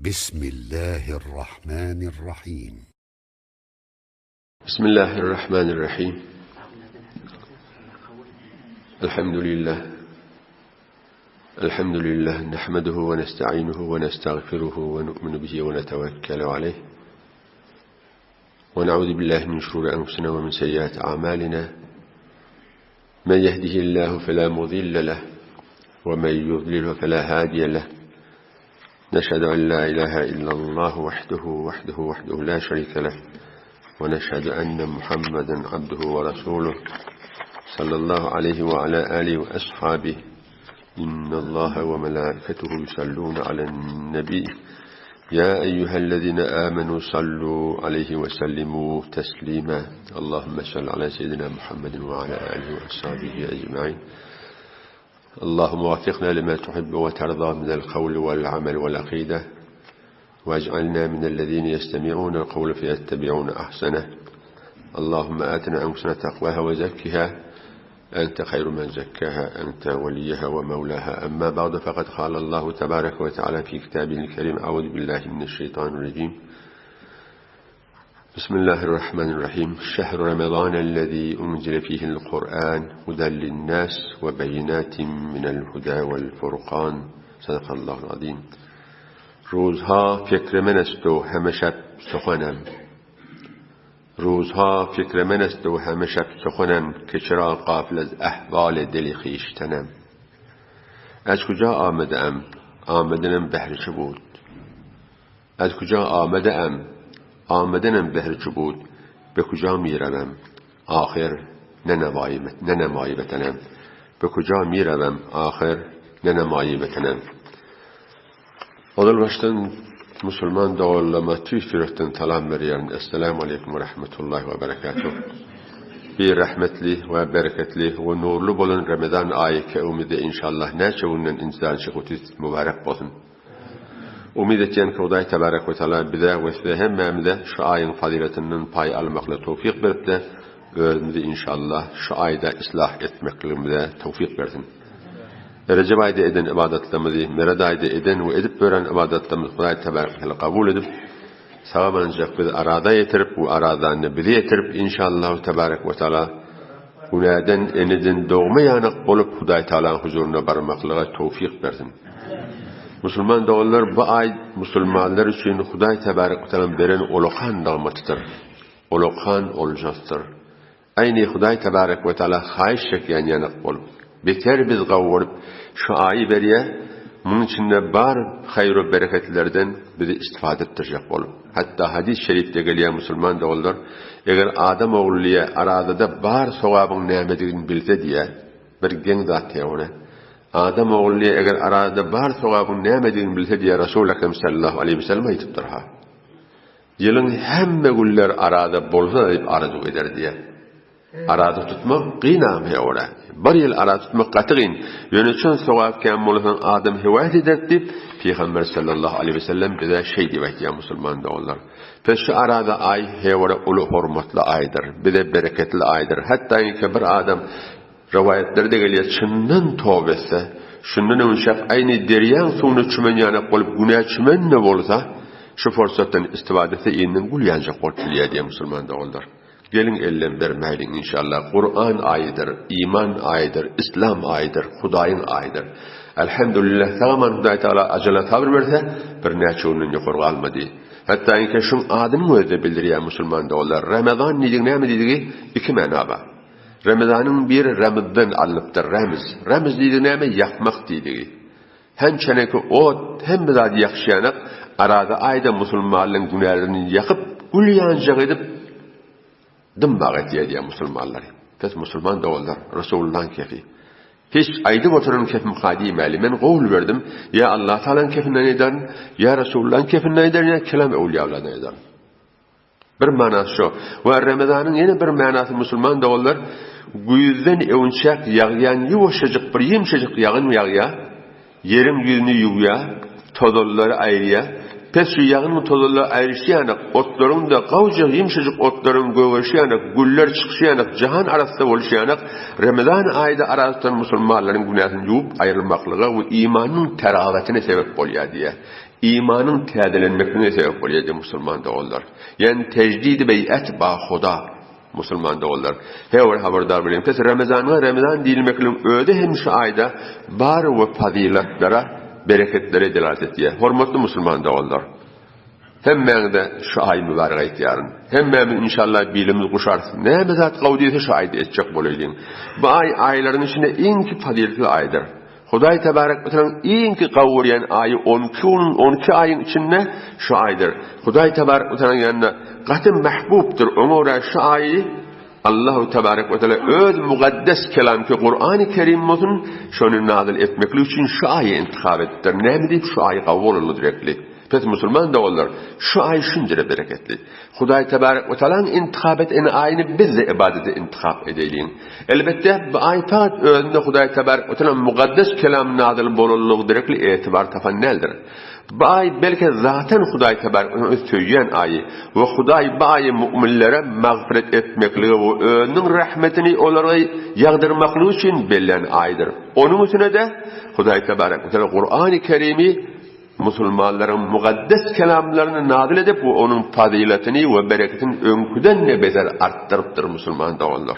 بسم الله الرحمن الرحيم. بسم الله الرحمن الرحيم. الحمد لله نحمده ونستعينه ونستغفره ونؤمن به ونتوكل عليه ونعوذ بالله من شرور أنفسنا ومن سيئات أعمالنا. من يهده الله فلا مضل له ومن يضلل فلا هادي له. نشهد أن لا إله إلا الله وحده لا شريك له، ونشهد أن محمدا عبده ورسوله صلى الله عليه وعلى آله وأصحابه. إن الله وملائكته يصلون على النبي يا أيها الذين آمنوا صلوا عليه وسلموا تسليما. اللهم صل على سيدنا محمد وعلى آله وأصحابه أجمعين. اللهم وفقنا لما تحب وترضى من القول والعمل والعقيدة، واجعلنا من الذين يستمعون القول فيتبعون أحسنه. اللهم آتنا أنفسنا تقواها وزكها أنت خير من زكاها، أنت وليها ومولاها. أما بعد، فقد قال الله تبارك وتعالى في كتابه الكريم: أعوذ بالله من الشيطان الرجيم. بسم الله الرحمن الرحيم. شهر رمضان الذي أنزل فيه القرآن هدى للناس وبينات من الهدى والفرقان. صدق الله العظيم. روزها فکر من است و همه شب سخنم. روزها فکر من است و همه شب سخنم، که چرا غافل از احوال دل خویشتنم. از کجا آمده ام؟ آمدنم بهر چه بود؟ از کجا آمده ام؟ آمدنم بهر چه بود؟ به کجا می روم؟ آخر ننمایی بتنم. به کجا می روم؟ آخر ننمایی بتنم. Odal baştan Müslüman dağıllama tüyfürütten talam veriyorum. Esselamu Aleyküm ve Rahmetullahi ve Berekatuhu. Bir rahmetli ve bereketli ve nurlu bolun Ramazan ayı ki umide inşallah ne çevunnen insan çıkıtıt mübarek bolsun. Umid etken ki Huday Tebarek ve Teala bize ve size hemmemde şu ayın faziletinin pay almakla tevfik verip de özümüzü inşallah şu ayda ıslah etmekle tevfik versin. Recep ayda eden ibadetlerimizi, Merad ayda eden ve edip veren ibadetlerimizi Huday Tebarek ve Teala kabul edip sağlamanacak bizi arada yetirip bu aradan bizi yetirip inşallah Tebarek ve Teala unadan eniden doğma yanık olup Huday Teala'nın huzuruna varmakla tevfik versin. Müslüman dağlar bu ay Müslümanlar için Huday Tebarek ve Teala'nın veren ulukan dağmatıdır. Ulukan olacaktır. Aynı Huday Tebarek ve Teala haiş çeken yanık olup beter biz kavurup şu ayı beriye bunun içinde bar hayır bereketlerden bizi istifade ettirecek olup. Hatta hadis-i şerifte geliyor Müslüman dağlar, eğer Adam oğulluya aradada bar sevabın nimetini bilse diye bir gen zaten ona. Adam oğulluya eğer arada bar sevabın nimetini bilse diye Resul-i Ekrem sallallahu aleyhi ve sellem ayıptır ha. Yılın hemme güller arada bolsa da arzu eder diye. Arada tutmak qinam hevora. Bir yıl arada tutmak qatığın. Yönetçen sevap kem olsan adam hevayet eder deyip Peygamber sallallahu aleyhi ve sellem bize şey demek ya Müslüman da onlar. Pes şu arada ay hevora ulu hurmatlı aydır. Bize bereketli aydır. Hatta ki bir adam rivayetlerde geliyor çından tövbesi. Şundan önşak aynı deryan suyunu çümen yana koyup günah çümen ne olsa şu fırsattan istifadesi iyinden gül yancak korkuluyor diye Müslüman da onlar. Gelin ellem vermeyin inşallah. Kur'an ayıdır, iman ayıdır, İslam ayıdır, Hudayın ayıdır. Elhamdülillah tamamen Huday Teala acele tabir verse bir neçoğunun yukarı almadı. Hatta inke şun adını özde bildiriyor Müslüman da onlar. Ramazan ne dediği iki mana var. Ramazanın bir Ramazan alıptır, Ramiz. Ramiz dediği ne yakmak dediği. Hem çeneki o hem bizadi yakşayanak arada ayda Müslümanların günahlarını yakıp gül yancak edip dımbağı diye Müslümanları. Pes Müslüman da onlar. Resulullah'ın kefi. Hiç aydı oturun kefim kadim eli. Ben kavul verdim. Ya Allah Teala'nın kefinden eder, ya Resulullah'ın kefinden eder, ya kelam evliyalarından eder. Bir manası şu. Ve Ramazan'ın yine bir manası Müslüman da onlar. Güyüzden evunçak yağyan yuvuşacık bir yumuşacık yağın yağya. Yerin yüzünü yuya. Todolları ayrıya. Pes şu yağının tozulu ayrışıyanak, otların da kavca yumuşacık otların göğüşüyanak, güller çıkışıyanak, cihan arasında oluşuyanak, Ramazan ayda arasından Müslümanların günahını yuup ayrılmaklığa ve imanın teravetine sebep oluyor diye. İmanın teadelenmekine sebep oluyor diye Müslüman da olurlar. Yani tecdid-i bey'et ba Huda Müslüman da olurlar. Hever haberdar bilin. Pes Ramazan değilmekliğin öde hem şu ayda bar ve fazilatlara, bereketlere delalet ettiye. Hormatlı Müslüman da olurlar. Hem ben de şu ay mübarek ayet yarın. Hem ben inşallah bilimiz kuşarsın. Ne mezat kavdiyeti şu ayda edecek bolayın. Bu ayların içinde inki faziletli aydır. Huday Tebarek ve Teala'nın inki kavuriyen ayı 12 ayın içinde şu aydır. Huday Tebarek ve Teala'nın yanına katım mahbubdur. Ona şu ayı Allahu Tebarek ve Teala öz mukaddes kelam ki Kur'an-ı Kerim olsun şunu nazil etmekli için şu ayı intikab ettir. Ne mi deyip şu ayı kavul olur direktli. Pes Müslüman da olur. Şu ay şunca bereketli. Huday Tebarek ve Teala'nın intikab eden ayını biz de ibadete intikab edelim. Elbette bu ay fakat özünde Huday Tebarek ve Teala'nın mukaddes kelam nazil bolulluğu direktli etibar tafaneldir. Bu ay belki zaten Huday Tebarek ve Teala'nın söyleyen ayı ve Huday bu ayı müminlere mağfiret etmekliği ve özünün rahmetini onlara yağdırmaklığı için belirlen aydır. Onun üstüne de Huday Tebarek ve Teala Kur'an-ı Kerim'i Müslümanların mukaddes kelamlarını nazil edip onun faziletini ve bereketini önküden ne bezer arttırıptır Müslüman da olur.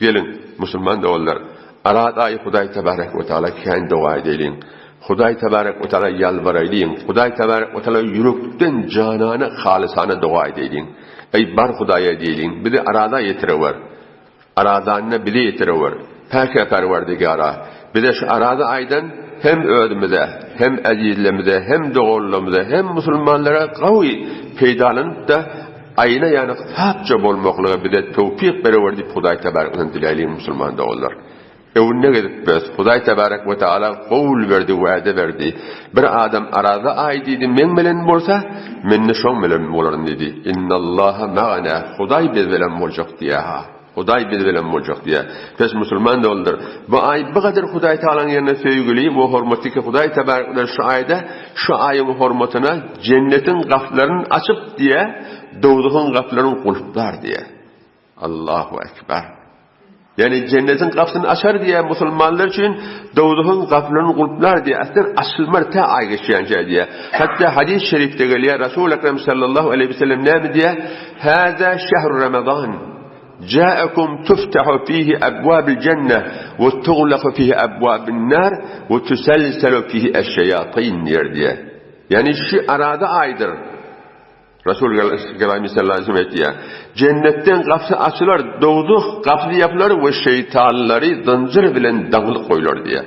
Gelin Müslüman da olur. Aradayı Huday Tebarek ve Teala kendi dua edelim. Huday Tebarek ve Teala yalvarayım. Huday Tebarek ve Teala yürekten canana halisana dua edelim. Ey bar Huday'a diyelim. Bir de arada yetirever. Aradanına bir de yetirever. Peki perverdigara. Bir de şu arada aydan hem ödümüze, hem azizlerimize, hem doğruluğumuza, hem Müslümanlara kavi peydalanıp da ayına yani sapça bolmaklığa bir de tevfik vereverdi Huday Tebarek ve Teala dileyelim Müslüman da olur. Ne gidip biz Huday Tebarek ve Teala kavul verdi, vaade verdi. Bir adam arada ay dedi, men bilen bolsa, menne şon bilen bolarım dedi. İnnallaha ma'ana, Huday biz bilen bolacak diye ha. Huday biz bilen bolacak diye. Pes Müslüman da olur. Bu ay bu kadar Huday Teala'nın yerine sevgili, bu hürmeti ki Huday Tebarek ve şu ayda, şu ayın hürmetine cennetin kapılarını açıp diye, doğduğun kapılarını kulplar diye. Allahu Ekber. Yani cennetin kapısını açar diye Müslümanlar için doğduğun kapılarını kulplar diye. Aslında açılmar ta ay geçiyen şey diye. Hatta hadis-i şerifte geliyor Resul-i Ekrem sallallahu aleyhi ve sellem ne mi diye? Hâzâ şehr Ramazan. جاءكم تفتح فيه أبواب الجنة وتغلق فيه أبواب النار وتسلسل فيه الشياطين diye. Yani şu arada aydır. Resulullah sallallahu aleyhi ve sellem cennetten kapısı açılır, doğduğu kapısı yapılır ve şeytanları zincir bilen dağılıp koyulur diye.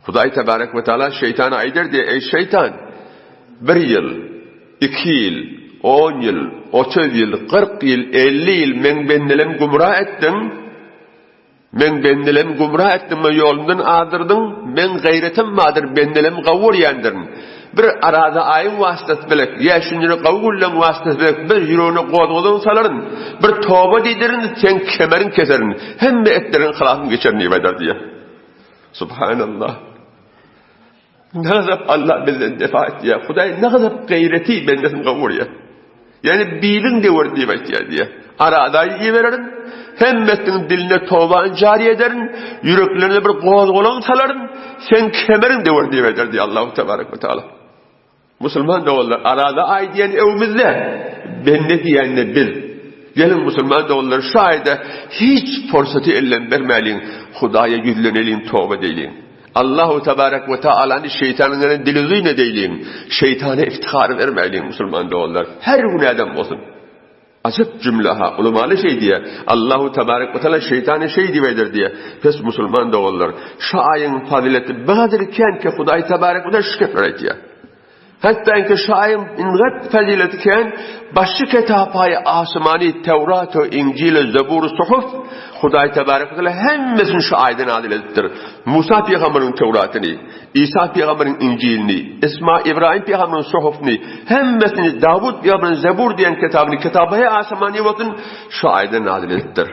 Huday Tebarek ve Teala şeytana aydır diye. Ey şeytan, 1 yıl, 2 yıl, 10 yıl, 30 yıl, 40 yıl, 50 yıl men bendelem gumrah ettin. Men bendelem gumrah ettin, men yolundan ağdırdın. Men gayretim madır, bendelem gavur yandirin. Bir arada ayın vasıtası bilek, yaşıncını kavgullan vasıtası bilek, bir yürüğünü kodğulun saların, bir tövbe dedirin, sen kemerin keserin, hem de etlerin hılafın geçerini eder diye. Subhanallah. Ne kadar Allah bizden defa etti ya. Huday ne kadar gayreti bendesin kavur ya. Yani bilin de var diye. Arada iyi vererin, hem metnin diline tövbe cari ederin, yüreklerine bir kodğulun saların, sen kemerin de var diye Allah-u Tebarek ve Teala. Müslüman da olur. Arada ay diyen evimizde ben ne diyenle bil. Gelin Müslüman da olur. Şu ayda hiç fırsatı ellen vermeyin. Hudaya yüzlenelim, tövbe edelim. Allahu Tebarek ve Teala'nın şeytanların dilizine değilim. Şeytana iftihar vermeyin Müslüman da olur. Her gün adam olsun. Açık cümle ha. Ulamalı şey diye. Allahu Tebarek ve Teala şeytanı şey diyedir diye. Pes Müslüman da olur. Şu ayın fazileti bağdırken ki Huday Tebarek ve Teala şükür diye. Hatta ki şair ingat faziletken başı kitapayı asmani Tevrat, İncil, Zebur, Suhuf Huday Tebarek ve Teala hemmesini şu aydan adil ettir. Musa peygamberin Tevrat'ını, İsa peygamberin İncil'ini, İbrahim peygamberin Suhuf'unu, hemmesini Davud peygamberin Zebur diyen kitabını, kitabı asmani bakın şu aydan adil ettir.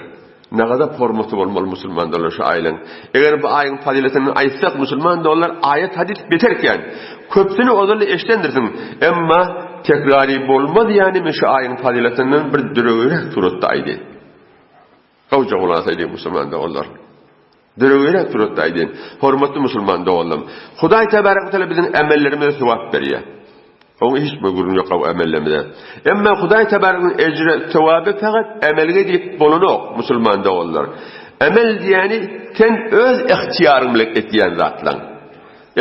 Ne kadar hormatı olmalı Müslüman dolar şu aylan. Eğer bu ayın faziletini aytsak Müslüman dolar ayet hadis biterken köpsünü odurlu eşlendirsin. Emma tekrari bolmaz yani şu ayın faziletinin bir dürüğürek surutdaydı. Kavcak olasaydı Müslüman dolar. Dürüğürek surutdaydı. Hormatlı Müslüman dolar. Huday Tebarek ve Teala bizim emellerimize sevap veriyor. Onu hiç mi gurun yok o emellemede. Ama Huday Tebarek'in ecri, sevabı fakat emelge deyip bulunuk Müslümanda olurlar. Emel diyeni sen öz ihtiyarın bilek etdiyen zatlan.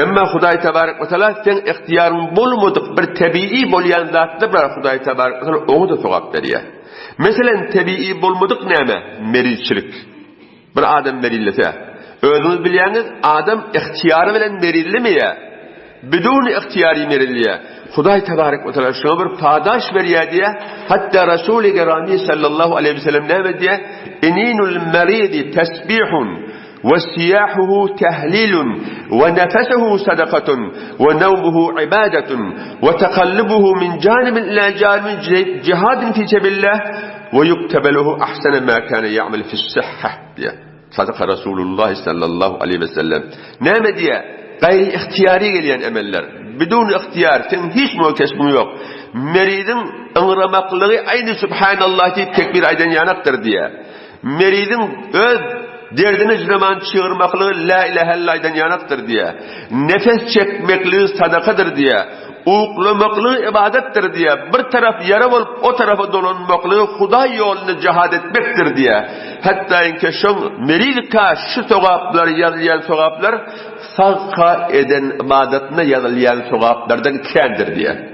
Ama Huday Tebarek ve Teala sen ihtiyarın bulmadık bir tabii bolyan zatlı bir Huday Tebarek ve Teala onu da sevap veriyor. Mesela tabii bulmadık neyme? Merilçilik. Bir adam merillese. Özünüz bilyeniz adam ihtiyarı bilen merilli mi ya? Bidun ihtiyari merilliye. Huday Tebarek ve Teala şuna bir padaş veriyor diye. Hatta Resul-i Gerami sallallahu aleyhi ve sellem ne diye? İninul meridi tesbihun ve siyahuhu tehlilun ve nefesuhu sadakatun ve nevmuhu ibadetun ve tekallubuhu min canibin ila canibin cihadin fi sebillah ve yuktebeluhu ahsene ma kâne ya'mel fissihhah diye. Sadaka Resulullah sallallahu aleyhi ve sellem. Ne diye? Gayri ihtiyari gelen emeller. Bidun ihtiyar. Sen hiç kesbun yok. Meridin ıngıramaklığı aynı Subhanallah deyip tekbir aydan yanaktır diye. Meridin öz derdini zaman çığırmaklığı la ilahe illallah'dan yanaktır diye. Nefes çekmekliği sadakadır diye. Uğlamaklığı ibadettir diye. Bir taraf yara olup o tarafa dolanmaklığı Huday yolunu cihad etmektir diye. Hatta inke şun merilka şu sevaplar yazılan sevaplar sağka eden ibadetine yazılan sevaplardan kendir diye.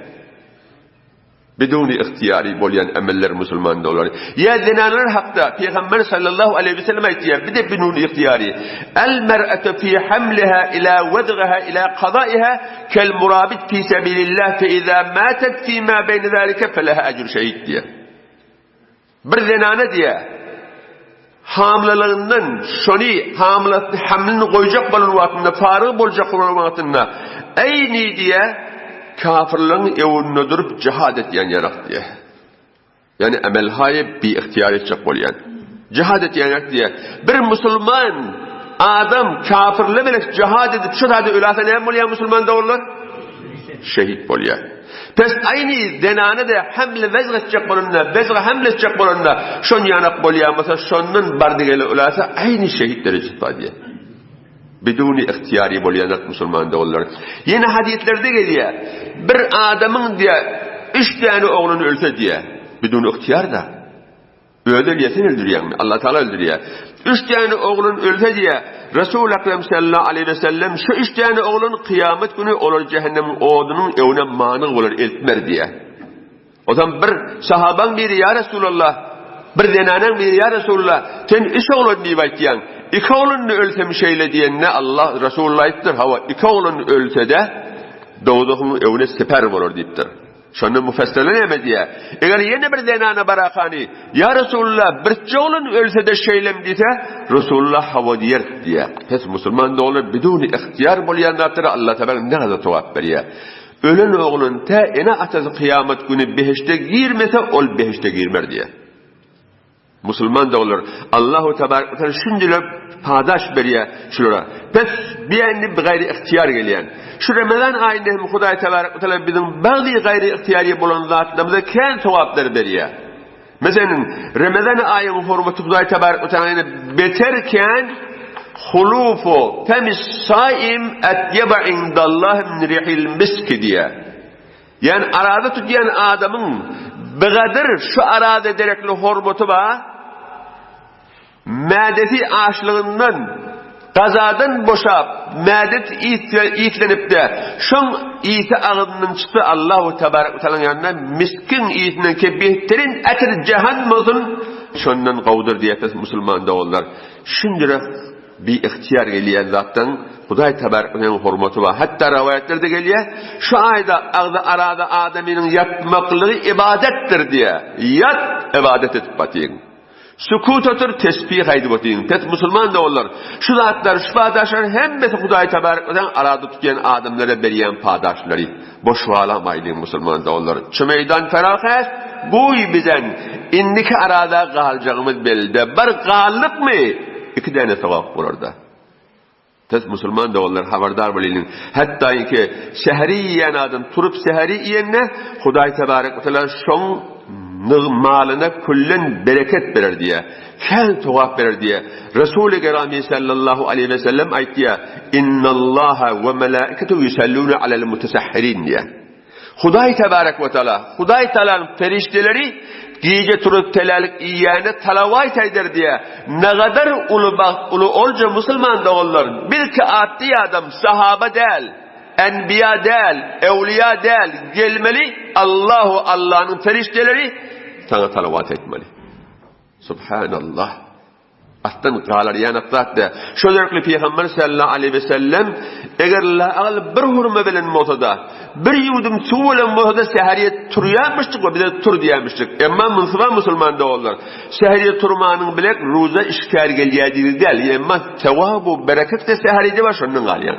Biduni ihtiyari bolyan emeller Müslüman dolar. Ya zinalar hakta Peygamber sallallahu aleyhi ve sellem aytiya bir de biduni ihtiyari. El mer'atu fi hamliha ila wadghaha ila qada'iha kel murabit fi sabilillah fe iza matat fi ma bayn zalika felaha ecru şehid diye. Bir zinana diye hamlalığından şoni hamlini koyacak bolun vaktinde farığı bolacak bolun vaktinde eyni diye kafirlerin evinde durup cihad etyen yanak diye. Yani emel hayı bir ihtiyar edecek bolyan. Cihad etyen yanak diye. Bir Müslüman adam kafirle bile cihad edip şu tadı ölase ne bolyan Müslüman da olur? Şehit bolyan. Pes aynı denane de hamle vezg edecek bolunna, vezg hamle edecek bolunna şon yanak bolyan. Mesela şonun bardigeli ölase aynı şehit derecesi diye. Biduni ihtiyari bolyanak Müslüman da olur. Yine hadislerde geliyor. Bir adamın diye 3 tane oğlunu ölse diye. Biduni ihtiyar da. Öldürüyorsun öldürüyor mu? Allah Teala öldürüyor. 3 tane oğlun ölse diye. Resul-i Ekrem sallallahu aleyhi ve sellem şu 3 tane oğlun kıyamet günü olur cehennemin oğlunun evine mani olur eltmer diye. O zaman bir sahaban biri ya Resulallah. Bir zenanen biri ya Resulallah. Sen 3 oğlun nivayet diyen. 2 oğlunu ölsem şeyle diyen ne Allah Resulullah ettir. Hava 2 oğlunu ölse de doğduğunun evine seper olur deyiptir. Şunun müfessirleri ne diye? Eğer yeni bir zenana barakani ya Resulullah bir oğlun ölse de şeylem dese Resulullah hava diyer diye. Pes Müslüman da olur biduni ihtiyar bolyanlardır Allah Teala ne kadar tuhaf veriyor. Ölen oğlun ta ene atası kıyamet günü beheşte girmese ol beheşte girmer diye. Müslüman da olur. Allahu Tebarek ve Teala şimdilik padaş veriyor şuraya. Pes bir anda bir gayri ihtiyar gelen. Şu Ramazan ayında hem Huday Tebarek ve Teala bizim bazı gayri ihtiyari bulan zatlarımıza kendi sevapları veriyor. Mesela Ramazan ayının hürmeti Huday Tebarek ve Teala'yı beterken hulufu temis saim etyeba indallah min rihil miski diye. Yani arada tutuyan adamın begadır şu arada derekli hürmeti var. Mədəti açlığından qazadan boşab, mədet iyitlenip de şun iyiti ağzından çıktı Allahu Tebarek ve Teala'nın yanına miskin iyitinden ki behterin etir cehennamın şundan qavdur diyetiz Müslüman da onlar. Şimdi bir ihtiyar geliyen zattan Huday Tebarek ve Teala'nın hürmeti var. Hatta rivayetlerde geliyor şu ayda arada adamının yatmaklığı ibadettir diye. Yat ibadet etip batayım. Sukut otur tesbih haydi batayım. Tet Müslüman da olur. Şu zatlar, şu padaşlar hemmesi Huday Tebarek ve Teala arada tutuyan adamlara beriyen padaşları. Boş valamaydı Müslüman da olur. Şu meydan ferahat, buy bizen indiki arada qalacağımız belli. Bir qallık mı? 2 tane sevap burada. Tez Müslüman da onlar haberdar bolýan. Hatta ki şehri yiyen adam turup şehri yiyenne Hudaý tebarek ve teala şoň malyna kullen bereket berer diye. Şen tawap berer diye. Resul-i Kerami sallallahu aleyhi ve sellem aýtdy: "İnnallaha ve melaiketuhu yusalluna alel mutasahhirin" diye. Hudaý tebarek ve teala, Hudaý teala'nın ferişteleri gece turup telalik iyiyene talavayt eder diye ne kadar ulu olca Müslüman da onlar bil ki adli adam sahaba değil, enbiya değil, evliya değil gelmeli Allah'ın ferişteleri sana talavayt etmeli. Subhanallah. Attan qalar yanatlat da şölerli Peygamber sallallahu aleyhi ve sellem eger la al bir hurma bilen motada bir yudum su bilen motada seheriyet turyamıştık ve bize tur diyemiştik. Emma Müslüman da onlar. Seheriyet turmanın bilek ruza işkar gelýärdi değil. Emma sewabu bereket de seheriyede var şondan galyan.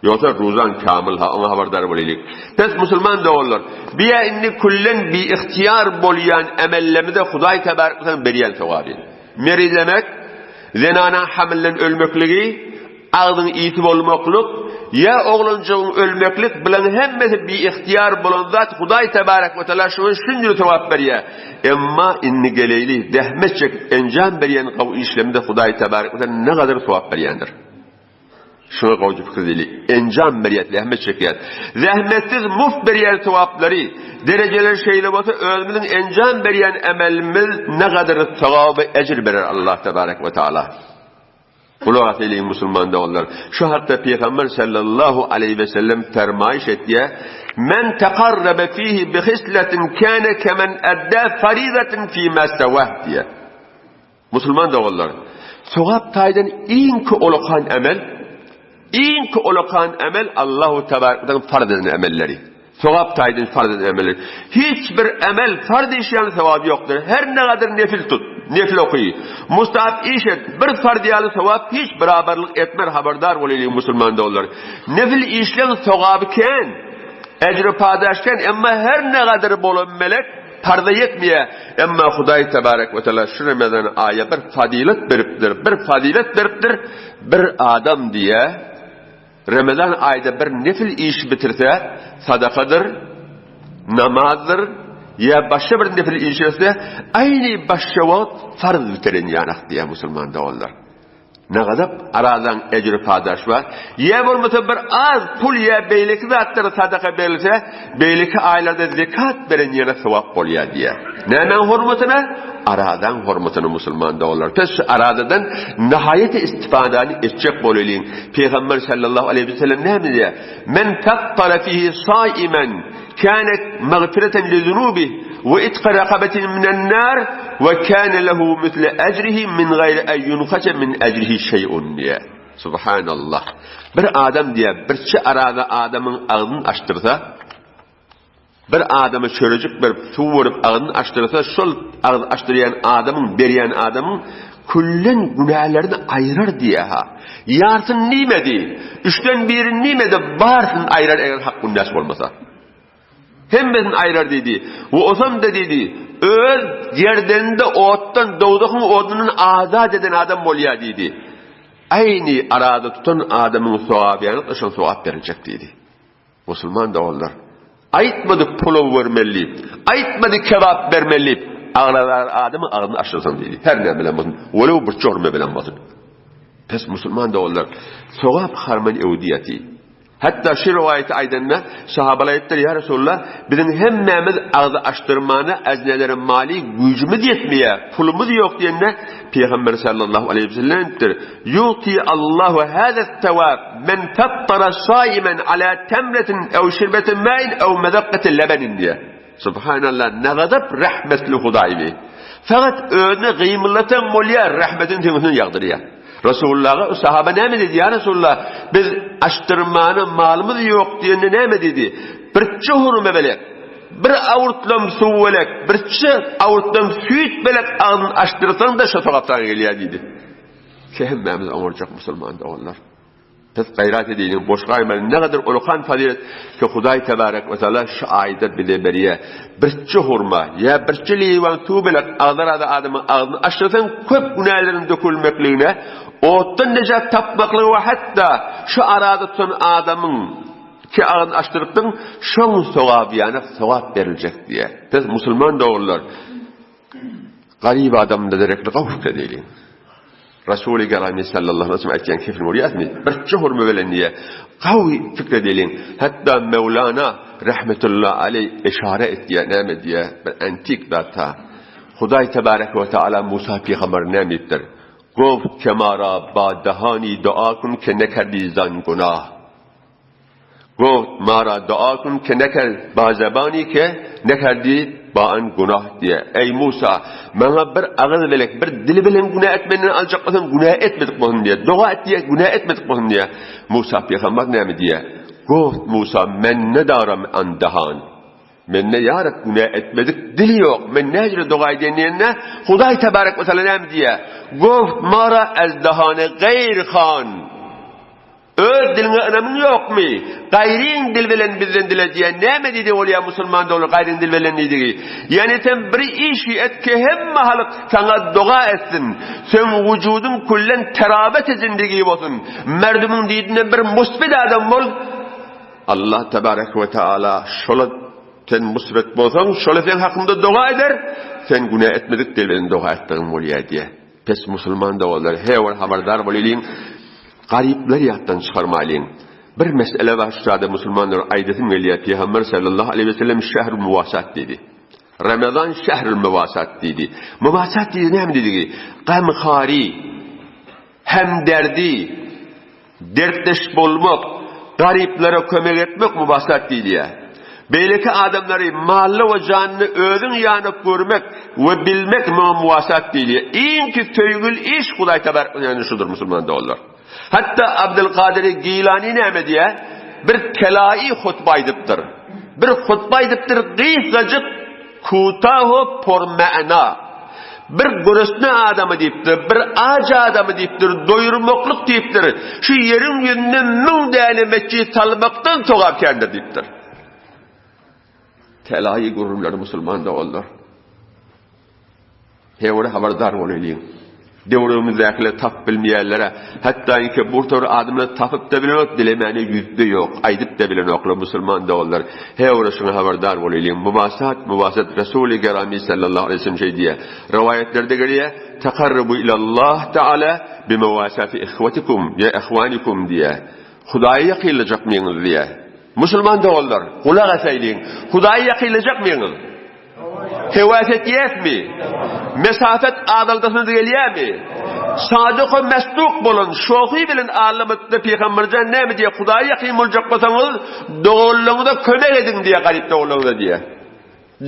Yoksa ruzan kamil ona haberdar bolaylik. Pes Müslüman da onlar. Biya inni kullen bi ihtiyar bolýan emellemide Hudaý tebarek berýän sewaby. Merilemek, zenana hamillen ölmekligi, ağzın iti bolmaklyk, ya oğlanjygyň ölmeklik bilen hemmesi bir ihtiyar bolan zat Hudaý tebarek ve teala şuňy tawap berýär. Emma inni geleyli dehmetçek enjam berýän gawy işlemde Hudaý tebarek ve teala ne kadar tawap berýändir. Şuna gowjy fikirli enjam berýär, rahmet çekýär. Rahmetsiz muf berýär tawapları, dereceler şeýle bolsa özümiň enjam berýän emelimiz ne kadar sawaba ejir berer Allah tebarek ve taala. Kulağa eyleyin Müslüman da onlar. Şu hatta Peygamber sallallahu aleyhi ve sellem fermayiş etdiye: "Men teqarrabe fihi bi hisletin kana kemen adda faridatin fi ma sawah" diye. Müslüman da onlar. Sowap taýdan iňki olakan emel İnki olakan emel Allahu Tebara'dan farz edilen emelleri. Sevap taýdan farz edilen emelleri. Hiçbir emel farz işleyen sevabı yoktur. Her ne kadar nefil tut, nefil okuy. Mustahap iş et, bir fardiyalı sevap hiç beraberlik etmer haberdar bolýar Müslüman da olur. Nefil işleyen sevabı ken, ecri padaşken emma her ne kadar bolan melek parda yetmeye. Emma Hudaý tebarek ve teala şu Ramazan ayı bir fazilet beripdir. Bir adam diye Ramazan ayda bir nefil iş bitirse, sadakadır, namazdır, ya başka bir nefil iş etse, aynı başka vakit farz bitirin yanak diye Müslüman da onlar. Ne kadar aradan ecri padaş var. Ya bulmasa bir az pul ya beyleki zatları sadaka verilse, beyleki aylarda zekat veren yana sevap bolýar diye. Nemen hurmatına? Aradan hurmatını Müslüman da onlar. Pes aradadan nihayeti istifadani etcek bolýan. Peygamber sallallahu aleyhi ve sellem ne diyor? Men fattara fihi saimen kanet mağfireten li zunubi ve itqa raqabetin minen nar ve kana lehu misle ecrihi min gayri en yunqaca min ecrihi şey'un diye. Subhanallah. Bir adam diye birçi arada adamın ağzını açtırsa, bir adamı çörücük bir su vurup ağzını açtırsa, şol ağzını açtırayan adamın, berýän adamın kullen günahlarını ayırar diye ha. Yartın nimedi, üçten biri nimedi, barsın ayırar eğer hakkın nasip olmasa. Hemmesin ayırar dedi. Ve osam da dedi, öz yerdende ottan doğduğun odunun azad eden adam bolýar dedi. Aynı arada tutan adamın sevabını taşan sevap verecek dedi. Müslüman da onlar. Aytmadı pulov vermeli, aytmadı kebap vermeli. Ağlar adamı ağzını açtırsın dedi. Her ne bilen basın, velev bir çorma bilen basın. Pes Müslüman da onlar. Sevap harman evdiyeti. Hatta şu rivayeti aydanna sahabalar ettiler ya Resulullah bizim hemmemiz ağzı açtırmana aznelerin mali gücümüz yetmeye pulumuz yok diyenler Peygamber sallallahu aleyhi ve sellem'dir. Yuti Allahu hâzâ sevâb men fattara sâimen alâ temretin ev şirbetin mâin ev medakkatin lebenin diye. Subhanallah ne kadar rahmetli Hudaý. Fakat önüne gıymıllatan molya rahmetin temizini yağdırıyor. Resulullah'a sahaba ne mi dedi ya Resulullah? Biz açtırmanı malımız yok diye ne mi dedi? Bir hurma belek, bir avurtlam su belek, bir avurtlam süt belek ağzını açtırsan da şu sokaktan geliyor dedi. Kehemmemiz anlayacak Müslüman da onlar. Pes gayret edelim, boş gaymenin ne kadar ulukan fazilet ki Huday Tebarek ve Teala şu ayetler bize beriye birçi hurma ya birçi livan tuğbilek ağlar adamın ağzını açtırsan köp günahların dökülmekliğine ottan necat tapmaklığı ve hatta şu arada tutan adamın ki ağzını açtırıptın şun sevabiyana sevap verilecek diye. Pes Müslüman doğrular garip adamın da direkli kavuşuk edelim. Resul-i Kerami sallallahu aleyhi ve sellem ayetken kefil muriyat mi? Bir hurma veren diye kavvi fikredelim. Hatta Mevlana rahmetullahi aleyh işare et diye, neme diye bir antik data. Huday Tebarek ve Teala Musa Peygamber nemittir. Gov kemara ba dahani dua kun ke nekardi zan günah. Gov mara dua kun ke nekar ba zabani ke nekardi ba'an günah diye. Ey Musa, bana bir ağız belek, bir dili bilen günah etmenden alacak olsan günah etmedik bohun diye. Dua et diye günah etmedik bohun diye. Musa Peygamber nemi diye. Gov Musa, men ne daram an dahan. Men ne yarab günah etmedik, dili yok. Men ne ecre dua edenlerine, Huday Tebarek ve Teala nemi diye. Gov mara az dahane gayr khan. Öz diline önemin yok mu? Gayrin dil bilen bizden dile diye neme dedi oluya Müslüman da olur gayrin dil bilen dedi. Yani sen bir işi et ki hem mahalık sana dua etsin. Sen vücudun kullen terabet zindigi olsun. Merdumun dediğine bir musbet adam ol. Allah Tebarek ve Teala şola sen musbet bolsan şola sen hakkında dua eder. Sen günah etmedik dil bilen dua ettiğin oluya diye. Pes Müslüman da olur. Hever haberdar bolilin. Garipler yattan çıkarmalıyım. Bir mesele var şurada Müslümanlar aydetin veliye Peygamber sallallahu aleyhi ve sellem şehr-ül muvasat dedi. Ramazan şehr-ül muvasat dedi. Muvasat dedi ne dedi? Gamkhari, hemderdi, dertleş bulmak, gariplere kömek etmek muvasat dedi ya. Belki adamları malı ve canını özün yanıp görmek ve bilmek muvasat dedi. İn ki töygül iş Huday Tebarek yani şudur Müslüman da olur. Hatta Abdülkadir Gilani neme diye bir kelai hutba ediptir. Bir hutba ediptir gıyıcık kutahu por ma'na. Bir görüsne adamı deyiptir, bir ağaca adamı deyiptir, doyurmaklıq deyiptir. Şu yerin yüzüne min değerli meçhiyi salmaktan toğap kendir deyiptir. Kelai gururlar Müslüman da olur. Hevre haberdar olayım. Devrimizdekile tap bilmeyenlere, hatta ki bu tür adımla tapıp da bilen yok, dilemeni yüzde yok, aydıp da bilen yokla Müslüman da onlar. Hevrasına haberdar olayım. Muvasat Resul-i Kerami sallallahu aleyhi ve sellem şey diye. Rivayetlerde geliyor, tekarrubu ilallah Teala bi muvasati ihvatikum ya ihvanikum diye. Hudaya yakılacak mıyınız diye. Müslüman da onlar. Kulak asaylayın. Hudaya yakılacak mıyınız? Hevaset yet mi? Mesafet adaldasını geliyor mi? Sadık ve mesduk bulun. Şohi bilin ağlamakta Peygambercan ne mi diye Hudaya yakın olacak olsanız doğulluğunuza kömek edin diye garip doğulluğunuza diye.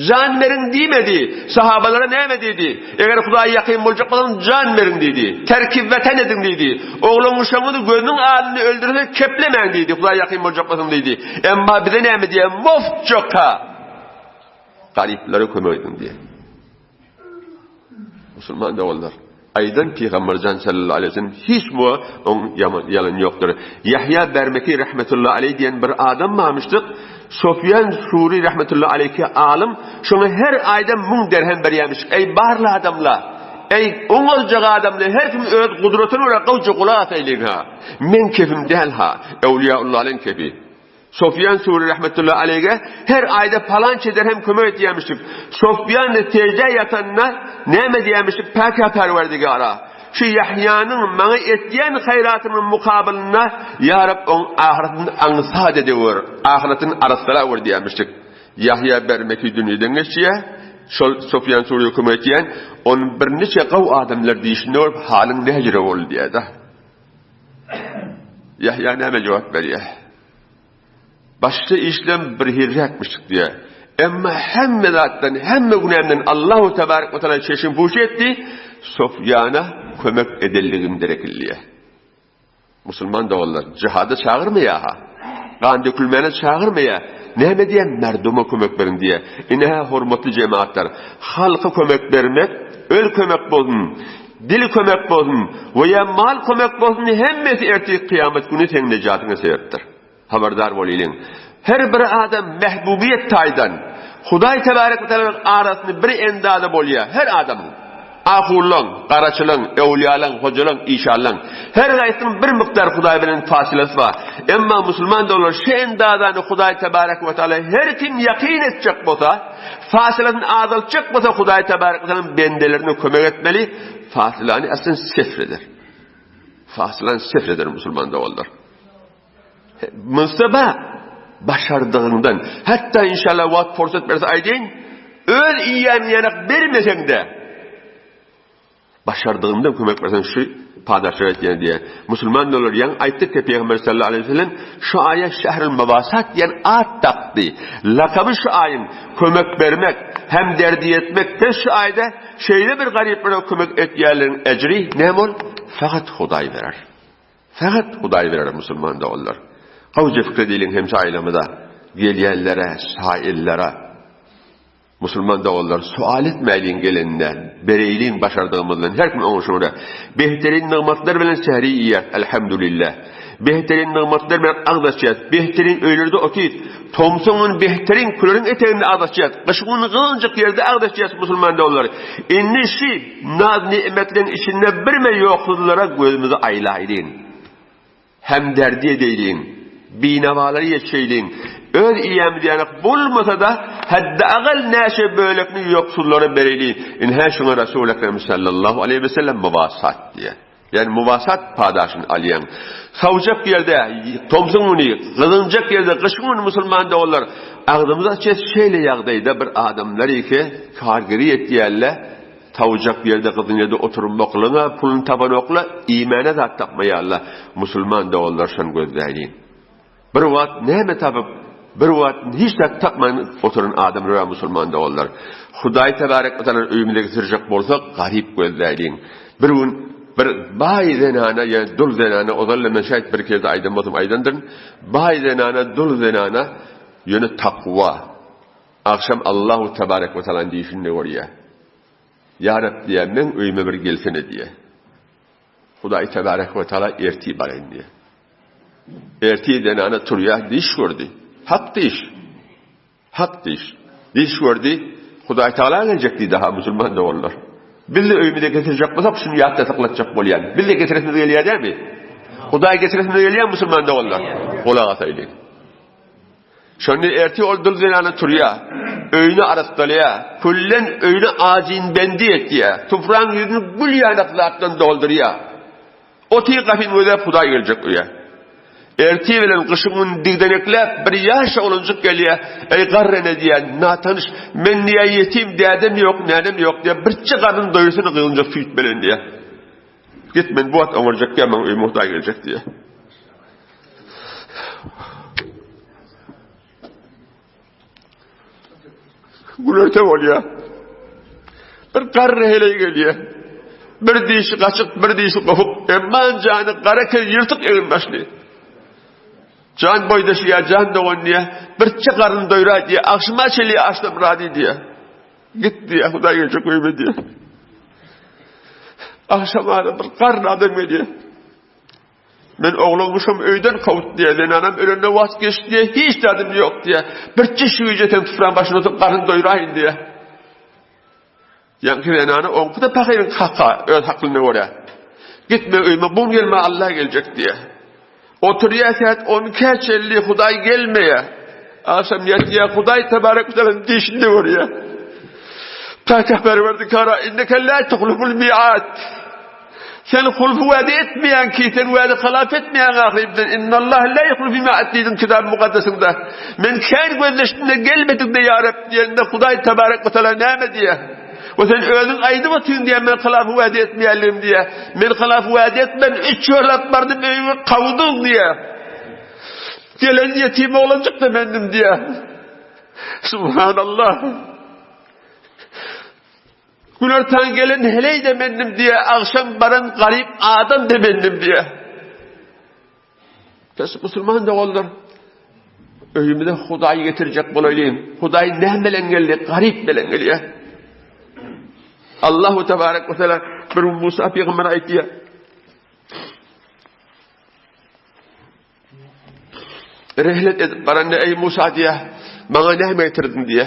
Can verin demedi. Sahabalara ne mi dedi? Eğer Hudaya yakın olacak olsanız can verin dedi. Terkib vatan edin dedi. Oğlunun şanını gözünün ağını öldürürse keplemeyin dedi. Hudaya yakın olacak olsanız dedi. Ama bize ne mi diye? Mufçoka. Gariplere kömek edin diye. Müslüman da onlar. Aydan Peygambercan sallallahu aleyhi ve sellem hiç mu onun yalan yoktur. Yahya Bermeki rahmetullahi aleyh diyen bir adam varmıştık. Sofyan Suri rahmetullahi aleyhi alim. Şunu her ayda 1000 dirhem veriyormuş. Ey barlı adamla. Ey oğulcak adamla. Her kim öğret kudretini olarak kavcı kulağa ataylayın ha. Men kefim değil ha. Evliyaullah'ın kefi. Sofyan Suri rahmetullahi aleyhe her ayda palanca dirhem kömek ediyormuştuk. Sofyan'la tecde yatanına neme diyormuştuk? Peki perverdigara. Şu Yahya'nın bana ettiyen hayratının mukabilinde Ya Rab onun ahiretini ansad ediyor. Ahiretin arasına var diyormuştuk. Yahya Bermeki dünyadan geçiyor. Sofyan Suri kömek ediyen onun bir neçe qav adamlar deyişinde halin nehcire oldu diye de. Yahya neme cevap veriyor? Başta işlem bir hirretmiştik diye. Ama hem zattan hem günahından Allahu Tebarek ve Teala çeşin fuş etti. Sofyan'a kömek edildiğim gerekliye. Müslüman da onlar cihada çağırmaya ha. Kan dökülmene çağırmaya. Ne diye merduma kömek verin diye. İneha hürmetli cemaatler. Halka kömek vermek, öl kömek bolun. dil kömek bolsun veya mal kömek bolsun hemmesi erti kıyamet günü sen nejatyna sebepdir. Haberdar bolylyň. Her bir adam mehbubiyet taýdan Hudaý tebarek ve teala arasynda bir endada bolýar. Her adam ahullan, garaçylan, ewliýalan, hojalan, işalan her gaýsynyň bir mikdar Hudaý bilen fasilesi bar. Emma musulman dolar şu endadany Hudaý tebarek ve teala her kim ýakyn etjek bolsa, fasilesini azaltjak bolsa Hudaý tebarek ve teala bendelerini kömek etmeli. Fasilany aslında sefredir. Fasilan sefredir musulman dolar. Mısaba başardığından hatta inşallah wagt forsat berse aýdyn öz iýan ýanak bermesеň de başardığından kömek bersen şu padaşlyk etýän diye musulman dolar ýa aýtdyk ki Peygamber sallallahu aleyhi ve sellem şu aýa şährül mabasat ýa at tapdy lakaby şu aýyň kömek bermek hem derdi etmek de şu aýda şeýle bir garyp bir kömek etýärlerin ejri nämol faqat Hudaý berer. Faqat Hudaý berer musulman dolar. Qawje fikri diýilen hem saýlamyda gelýänlere, saýillere musulman dawallar sual etmeýin gelenden, bereýliň başardygymyzdan her kim oňuşmada behterin nigmatlar bilen sehri ýer, elhamdülillah. Behterin nigmatlar bilen agdaşýat, behterin öýlerde otyt, tomsuňun behterin külerin eteginde agdaşýat, gışgyny gynjyk ýerde agdaşýat musulman dawallar. Inni şi naz nimetlerin içinde birme ýoklulara gözümizi aýlaýdyn. Hem derdi edeýin. Binawaları ýetşeýliň. Öz iýäm diýenek bolmasa da hadda agal näşe bölekni ýoksullara bereli. Inha şuna Resul Ekrem sallallahu aleyhi ve sellem muvasat diýer. Yani muvasat padaşyny alýan. Sawjak ýerde, tomsuňuny, gylynjak ýerde gışgyň musulman dawlar agdymyza şeýle ýagdaýda bir adamlar eki kargiri etýärler. Tavjak ýerde gyzyň ýerde oturup baklyna, pulun taban okla, iýmana zat tapmaýarlar. Musulman dawlar şon gözläýin. Bir wagt näme tapyp, bir wagt hiç tapmaýan oturan adamlar musulman dawlar. Hudaý tebarek we taala öýümde getirjek bolsak, garyp gözläýin. Bir gün bir baý zenana ýa dul zenana ozalla meşäit bir kez aýdan bolsam aýdandyr. Baý zenana dul zenana ýöne takwa. Akşam Allahu tebarek we taala diýişinde görýär. Ya Rab diye men öýüme bir gelsene diye. Hudaý tebarek we taala erti baryn diye. Erti denana turýar diş gördü. Hak diş. Hak diş. Diş gördü. Hudaý taala gelecekdi daha musulman dawallar. Bille öýüme getirjek bolsak şunu ýatda saklatjak bolýar. Bille getiresiniz gelýär dämi? Hudaý getiresiniz gelýär musulman dawallar. Ola gasaýly. Şonu erti oldul denana turýar. Öýüne arastalya, kullen öýüne ajin bendi etýär. Tufran ýüzüni gül ýanaklardan doldurýar. Oti gafin öýde Hudaý geljek öýe. Erti bilen gışygyň digdeneklep bir ýaş olanjyk gelýär. Ey garrene diýen, natanış, men niýe ýetim dädem ýok, nädem ýok diýe birçi garyn doýusyny gylynjak süýt bilen diýe. Git men bu at oňarjak men öý Hudaý geljek diýe. Gülöte bolýar. Bir garry hele gelýär. Bir diýişi gaçyk, bir diýişi gopup, emman jany garake ýyrtyk egin başly. Can boýdaşýar, jan doganýar, bir çykaryn doýrar diýe, akşama çeli açdyp rady diýe. Gitdi, Hudaý geljek öýme diýe. Akşama bir garry adam gelýär. Men oğlumuşum öýden kawut diýe, anam ölende wagt geçdi diýe, hiç dadım ýok diýe. Bir çyşy jetem tufran başyna oturup garyn doýraýyn diýe. Ýa-ni anany oňkyda pakyryň hakka, öz haklyna görä. Gitme öýme, bu gelme Allah geljek diýe. Oturýar saat 12:50 Hudaý gelmeýär. Akşam ýatýar Hudaý tebarek we taala diýişinde görýär. Fatih Perwerdikara inneke la tuhluful mi'at. Sen hulfu wadi etmeýän ki, sen wadi halaf etmeýän ahirden innallah la yuhlifu mi'at diýen kitab mukaddesinde. Men kän gözleşdiğinde gelmedik de ya Rab diýende Hudaý tebarek we taala näme diýer? O sen özün aýdyp otyryn diýen men halafy wadi etmeýärlim diýe. Men halafy wadi etmen 3 ýörlap bardym öýüme kawdyň diýe. Gelen ýetim olanjak da mendim diýe. Subhanallah. Gülerten gelen heley de mendim diye, akşam baran garip adam de mendim diye. Kes musulman da olur. Öýümde Hudaý getirecek bolaýlym. Hudaý näme bilen geldi? Garip bilen geldi. Allahu tebarek ve teala bir Musa peygamber aytdı ya. Rehlet edip baranne ey Musa diye bana ne getirdin diye.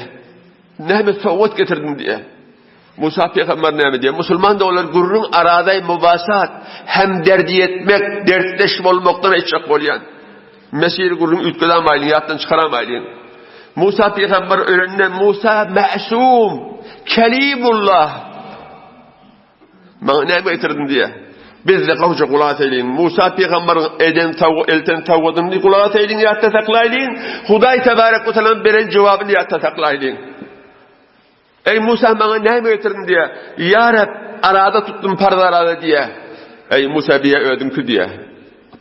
Ne sovut getirdin diye. Musa peygamber ne diye. Müslüman da olur gurrun araday mübasat hem derdi etmek, dertleşip olmaktan eçak bolyan. Mesir gurrun ütköden maylin, yattan çıkaramaylin. Musa peygamber önüne Musa ma'sum, kelimullah. Bana ne getirdin diye. Biz de kavuşa kulağa eyleyin. Musa peygamberin elten tavvadını kulağa eyleyin, yatta saklayın. Huday tebarek ve teala veren cevabını yatta saklayın. Ey Musa bana ne getirdin diye. Ya Rab arada tuttum parda arada diye. Ey Musa biye ödün ki diye.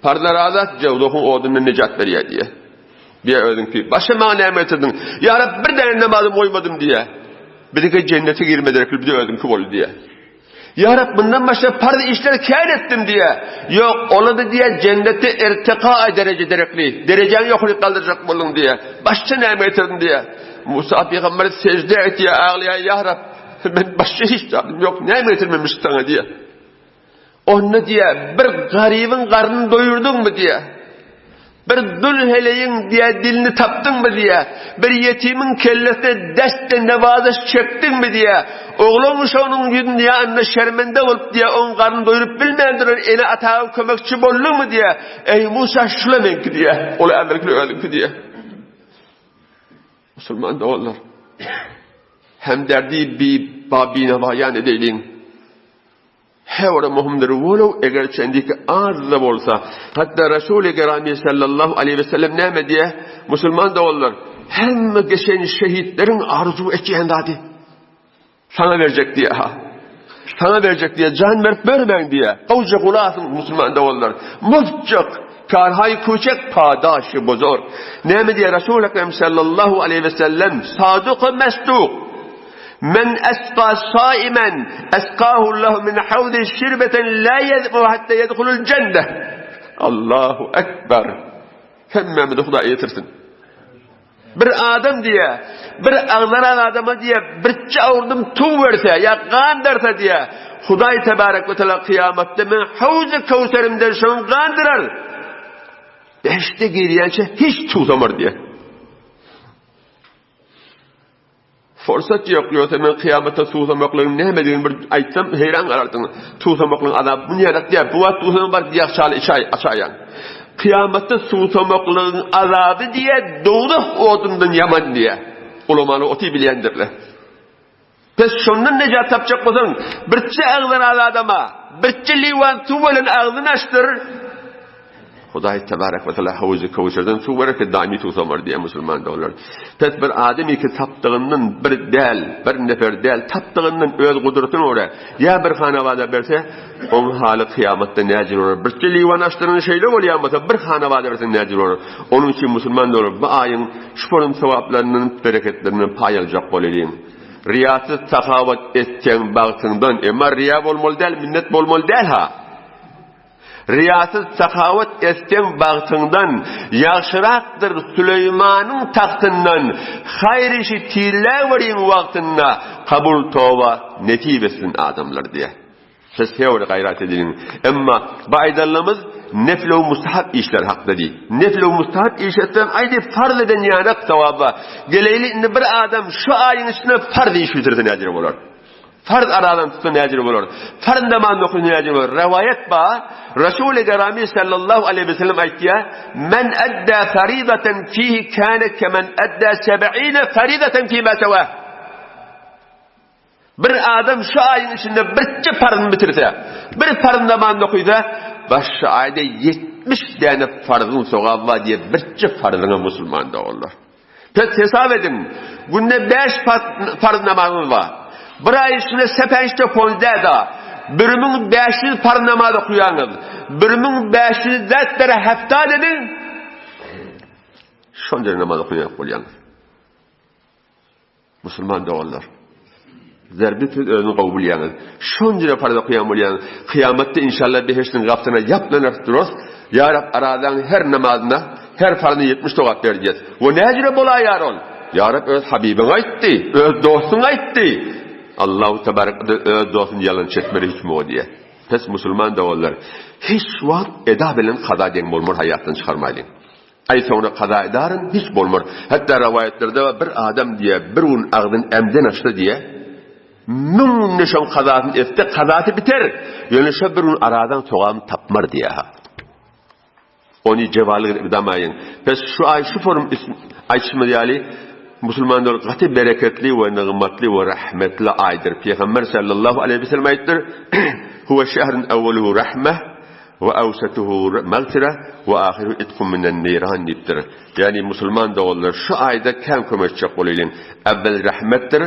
Parda arada cevdoğun odunun necat veriye diye. Biye ödün ki. Başka bana ne getirdin. Ya Rab bir tane namazım koymadım diye. Bir de cennete girmederek bir de ödün ki bol diye. Ya Rab bundan başka parda işler kâr ettim diye. Yok oladı diye cennete irtika derece derekli. Dereceni yokluk kaldıracak bulun diye. Başka ne getirdin diye. Musa peygamber secde etti ya ağlaya ya Rab. Ben başka hiç yaptım yok. Ne getirmemiş sana diye. Onu diye bir garibin karnını doyurdun mu diye. Bir dülheleyin diye dilini taptın mı diye. Bir yetimin kellesine destte nevazış çektin mi diye. Oğlum uşağının yüzünü diye anne şermende olup diye onun karnını doyurup bilmeyendiler. Ene atağı kömekçi bollun mu diye. Ey Musa şulemen ki diye. Ola evvelkini öldüm ki diye. Müslüman da onlar. Hem derdi bir babine vayan edeylin. Hevra muhimdir. Volo eğer çendiki arızda olsa. Hatta Resul-i Kerami sallallahu aleyhi ve sellem ne diye. Müslüman da onlar. Hem geçen şehitlerin arzu edeceğin hadi. Sana verecek diye ha. Sana verecek diye can verip vermeyin diye. Kavuşacak olasın Müslüman da onlar. Mufcak. Karhay küçük padaşı bozor. Ne mi diye Resul-i Ekrem sallallahu aleyhi ve sellem sadık-ı mesduk. Men esqa saimen esqahullahu min havdi şirbeten la yedbu hatta yedhulul cennet. Allahu ekber. Hemmemi de Huda yetirsin. Bir adam diye, bir ağlanan adama diye bir çavurdum tu verse ya kan derse diye Huday tebarek ve teala kıyamette men havzi kevserimden şun kandırar. Beşte geriyençe hiç tutamar diye. Fırsat yok yoksa men kıyamete tutamaklarını ne mediğini bir aytsam heyran karartın. Tutamaklarını adam bu niye diye bu vat tutamak var diye açayan. Kıyamette tutamaklarının azabı diye doğdu odundan yaman diye. Ulamanı oti bilendirler. Pes şundan necat tapacak olsan birçe ağzını adama birçe livan tuvalen ağzını açtır. Huday tebarek ve teala havuzu kavuşurdan su verir ki daimi tutamar diye Müslüman da olur. Pes bir ademi ki taptığının bir nefer del taptığının öz kudretini oraya ya bir hanavada verse onun hali kıyamette necil olur. Bir livan açtırın şeyle oluyor ama bir hanavada verse necil olur. Onun için Müslüman da olur. Bu ayın şuurun sevaplarının bereketlerinin pay alacak olayım. Riyasız sakavat etken baktığından ama riya bolmol del minnet bolmol del ha. Riyasız sakavat etken baktığından yaşıraktır Süleyman'ın tahtından hayır işi tilleverin vaktinde kabul tova netibesin adamlar diye. Siz öyle gayret edin. Ama baydallımız nefle-u mustahab işler hakta değil. Nefle-u mustahab işlerden aynı farz eden yanak sevabı. Geleyli bir adam şu ayın içine farz iş bitirse necir olur. Farz aradan tutsa necir olur. Farz namazını okuyun necir olur. Rivayet ba Resul-i Kerami sallallahu aleyhi ve sellem ayet ya men edda faridaten fihi kâne kemen edda 70 farideten fîmâ sevâh. Bir adam şu ayın içinde bir farzını bitirse, bir farz namazını okuysa, başka ayda 70 tane farzın sevabı diye bir farzına Müslüman da olur. Pek hesap edin. Günde 5 farz namazımız var. Bir ay içinde 7 fonda da birimin 500 farz namazı okuyanız. Birimin 500 derslere hafta dedin. Şonca namaz okuyanız. Müslüman da olur. Zerbit özünü kabul yanız. Şonca farz okuyan kıyamette inşallah beheştin kaptına yaplanır durur. Ya Rab aradan her namazına her farzını 70 tokat vereceğiz. O necire bola yarol. Ya Rab öz Habibin aytti, öz dostun aytti. Allahu tebarek öz dostun yalan çekmeli hiç mi o diye. Pes Müslüman da onlar. Hiç vakt eda bilen kaza den bolmur hayattan çıkarmayın. Ay sonra kaza edarın hiç bolmur. Hatta rivayetlerde bir adam diye bir un ağdın emden açtı diye mün neşan kazasını etse kazası biter. Yönüşe bir un aradan soğan tapmar diye ha. Onu cevalı edamayın. Pes şu ay şu forum ayçımı diyali Müslümanlar gati bereketli ve nığmatli ve rahmetli aydır. Peygamber sallallahu aleyhi ve sellem ayettir. Huve şehrun evveluhu rahmeh ve avsatuhu mağfire ve ahiru itkum minen niran diptir. Yani Müslüman da olur. Şu ayda kem kömekçek olayın. Evvel rahmettir,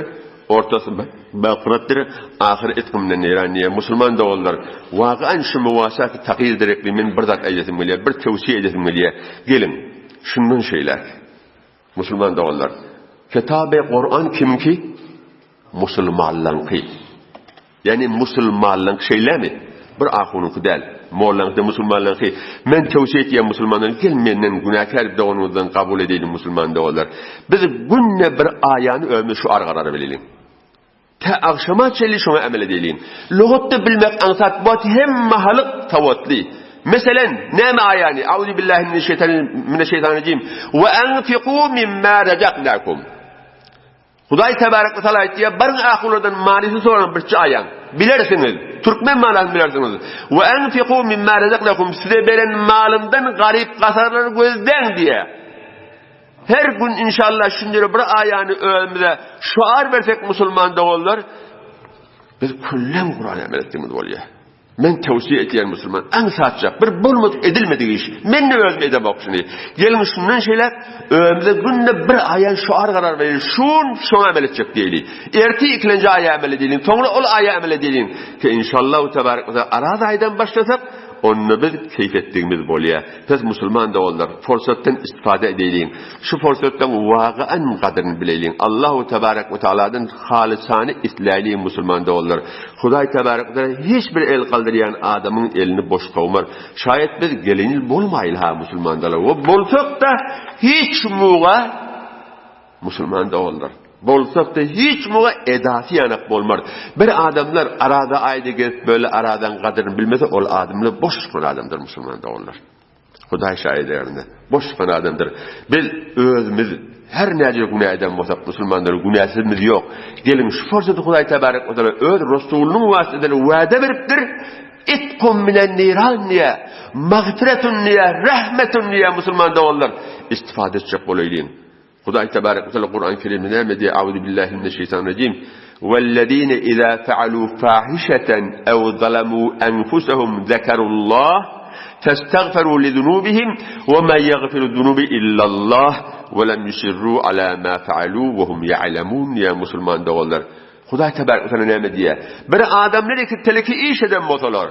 ortası mağfirettir, ahir itkum minen niran diye. Müslüman da olur. Vaqan şu muvasaki takir direkli min bir dak edetim geliyor, bir tevsiye edetim geliyor. Gelin, şundan şeyler. Müslüman da olur. Kitab-ı Kur'an kim ki? Müslümanlığın ki. Yani Müslümanlığın şeyler mi? Bir ahunun değil. Moğollarında Müslümanlığın ki. Men tevsiye ettiğim Müslümanların gelmeyenden günahkar bir de onundan kabul edelim Müslüman da olur. Biz günne bir ayağını övmüş şu argaları bilelim. Ta akşama çeli şuna emel edelim. Lugatta bilmek ansat bu hem mahalık tavatli. Mesela ne ayağını? Euzu billahi mineşşeytanirracim. Ve enfiqu mimma razaqnakum. Huday tebarek ve teala ettiği barın ahullardan manisi soran bir ayağın. Bilirsiniz. Türkmen malını bilirsiniz. Ve enfiqu mimma razaqnakum. Size veren malından garip kasarları gözden diye. Her gün inşallah şimdi bir ayağını önümüze şuar versek Müslüman da olur. Biz kullen Kur'an emel ettiğimiz oluyor. Men tavsiye ettiğim Müslüman en saatçak bir bulmadık edilmediği iş. Men ne özme edem okşunu. Gelin şundan şeyler önümüze günde bir ayağın şuar karar verir. Şunu emel edecek diyelim. Erti ikinci ayağı emel edelim. Sonra o ayağı emel edelim. Ki inşallah tebarek ve teala arada aydan başlasak onu biz keyif ettiğimiz boluyor. Biz Müslüman da olur. Fırsattan istifade edelim. Şu fırsattan vaqıan kadrini bilelim. Allahu tebarek ve teala'dan halisane islahli Müslüman da olur. Huday tebarek ve teala hiçbir el kaldırıyan adamın elini boş koymar. Şayet biz gelinil bolmayıl ha Müslüman da olur. O bolsak da hiç muğa Müslüman da olur. Bolsak da hiç muğa edası yanak bolmar. Bir adamlar arada ayda gelip böyle aradan kadrini bilmese o adamlar boş çıkan adamdır Müslüman da onlar. Huday şahitlerinde boş çıkan adamdır. Biz özümüz her nece günah eden olsak Müslümanlar günahsızımız yok. Gelin şu fırsatı Huday tebarek ve teala öz Resulünün vasıtasıyla vaade veriptir. İtkum minen niran diye, mağfiretun diye, rahmetun diye Müslüman da onlar istifade edecek olayım. Huday tebarek ve teala Kur'an-ı Kerim'de ne diye? Euzu billahi mineşşeytanirracim. Vellezine iza fa'alu fahişeten ev zalemu enfusahum zekerullah festagfiru lizunubihim ve ma yaghfiru zunubi illallah ve lem yusirru ala ma fa'alu ve hum ya'lemun ya Müslüman da onlar. Huday tebarek ve teala ne diye? Bir adamlar ki teleki iş eden olsalar,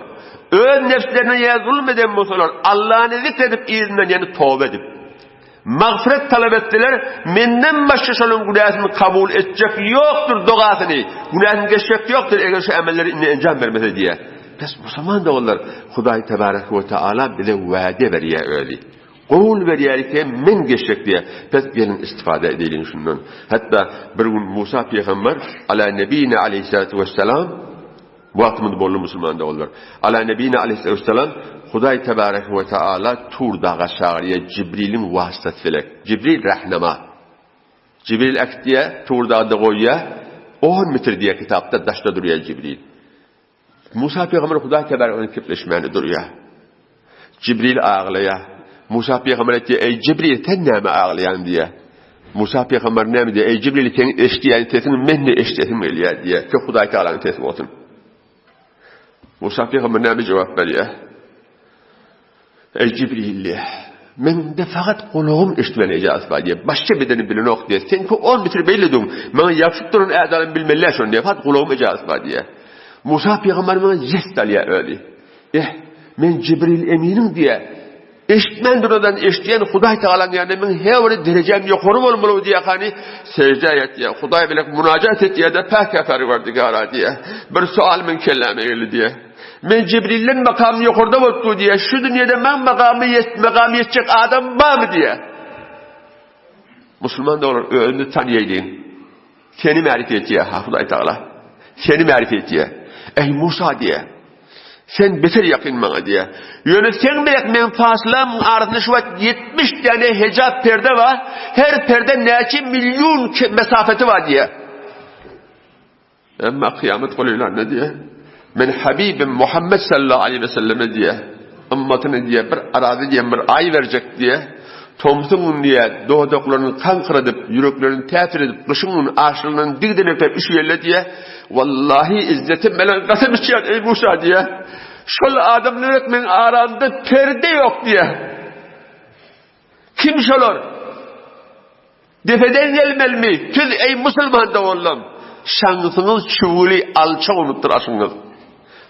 öz nefslerine ya zulmeden olsalar, Allah'ını zikredip izinden yani tövbe edip mağfiret talep ettiler. Menden başka şolun günahını kabul edecek yoktur doğasını. Günahını geçecek yoktur eğer şu emelleri inne encam vermese diye. Pes Müslüman da onlar. Huday tebarek ve teala bize vaade veriyor öyle. Kul veriyor ki men geçecek diye. Pes gelin istifade edelim şundan. Hatta bir gün Musa peygamber ala nebine aleyhissalatu vesselam vaktimiz bollu Müslüman da olur. Ala nebine aleyhissalatu vesselam Huday tebarek ve teala Tur dağı çağırıyor Cibril'in vasıtasıyla. Cibril rahnama. Cibril aktiye Tur dağda koyuyor. 10 metre diye kitapta daşta duruyor Cibril. Musa peygamber Huday tebarek onun kipleşmeni duruyor. Cibril ağlıyor. Musa peygamber diyor ey Cibril sen ne mi ağlayan diye. Musa peygamber ne mi diyor ey Cibril sen eştiyen sesini men de eştesim geliyor diye. Ki Huday teala'nın sesi olsun. Musa peygamber ne mi cevap veriyor? Ey Cibril, men de fakat kulağım işitmeyeceğiz diye. Başka bedeni bilin ok diye. Sen ki 10 metre belledin. Men yapıp durun e'dalim bilmeler şunu diye. Fakat kulağım icaz diye. Musa peygamber bana jest alıyor öyle. Men Cibril eminim diye. Eşitmen duradan eşitleyen Huday Teala'nın yanında men hevri derecem yukarı olmalı diye hani secde et diye. Huday bilek münacat et diye de pehkefer verdi gara diye. Bir sual men kelleme geldi diye. Men Cibril'in makamı yukarıda oldu diye. Şu dünyada men makamı yetecek adam var mı diye. Müslüman da olur. Önünü tanıyayım. Seni marifet diye Huday Teala. Seni marifet diye. Ey Musa diye. Sen beter yakın bana diye. Yönü sen bilek men fasılam ardına şu 70 tane hecap perde var. Her perde neçe milyon mesafeti var diye. Ama kıyamet koluylar ne diye? Men Habibim Muhammed sallallahu aleyhi ve sellem diye. Ümmetine diye bir arazi diye bir ay verecek diye. Tomsun diye doğduklarını kan kırıdıp, yüreklerini tefir edip, kışının ağaçlarının digdenekler üşüyerler diye. Vallahi izzetim melen kasem içiyor ey Musa diye. Şöyle adamlar etmenin aranda perde yok diye. Kim şolur? Defeden gelmel mi? Siz ey Müslüman da oğlum. Şansınız çuvuli alçak unutturasınız.